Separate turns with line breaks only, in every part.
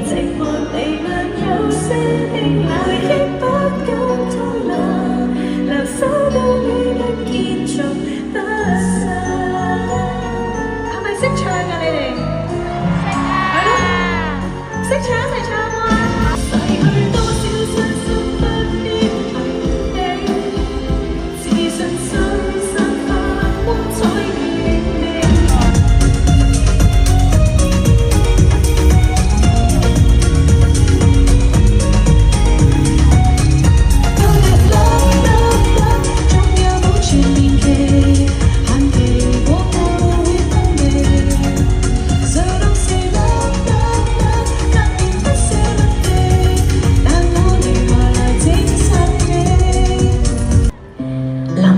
寂寞地亮，有些輕回憶不敢吐露，留守到每日結束不散。係咪識唱啊？你哋係咯，識唱一齊唱啊！逝去多少傷心不必問你，自信心散發光彩遠離。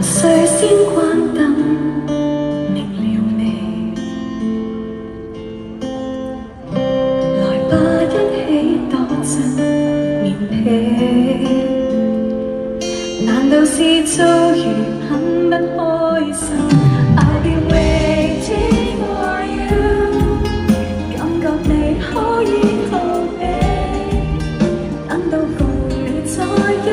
睡先關燈，明了未？來吧，一起躲進棉被。難道是遭遇很不開心 ？I'll be waiting for you， 感覺你可以逃避，等到共你再一起。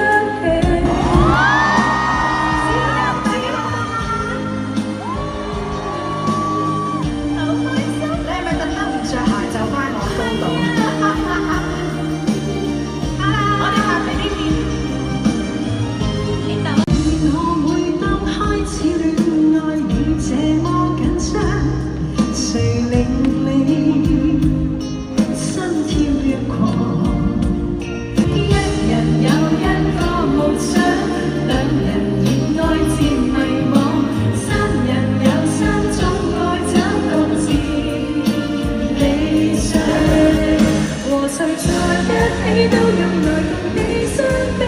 都用來共你相比，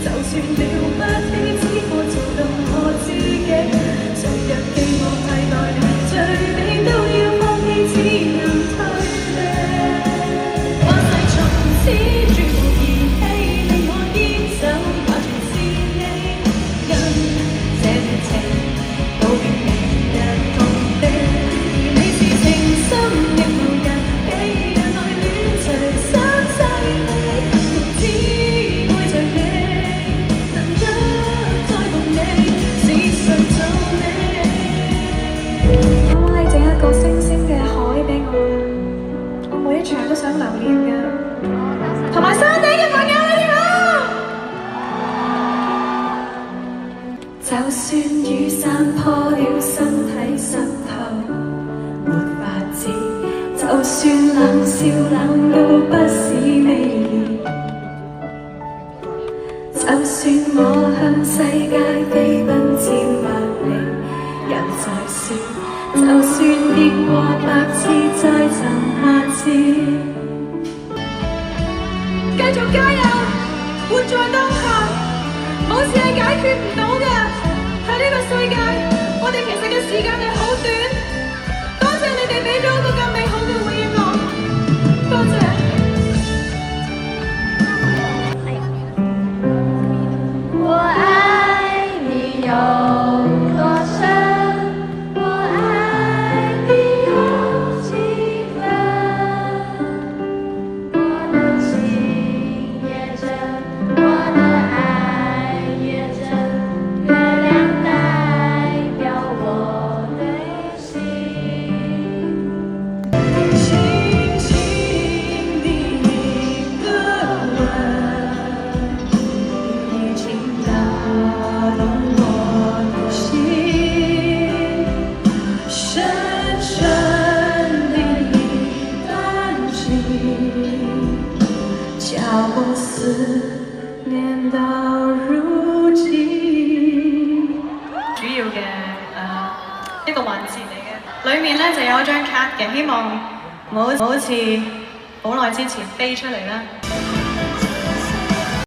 就算了不起，只可做到我自己。誰人期望替代你，最尾都要放棄，只能退避。關係從此絕無兒戲，令我堅守，完全是你跟這段情告別明日同地。你是情深亦無人比，人來戀隨心。都想留念㗎，同埋山頂嘅朋友你好。就算雨傘破了，身體濕透，沒法子；就算冷笑冷到不是美意，就算我向世界飛奔千百里，又在笑。就算跌過百次，再尋下次。繼續加油，活在當下，冇事係解決唔到㗎。喺呢個世界，我哋其實嘅時間係好短。多謝你哋俾咗一個咁美好嘅回應我，多謝。我愛你有多深？主要嘅一個環節嚟嘅，裏面咧就有一張卡嘅，希望唔好似好耐之前飛出嚟啦。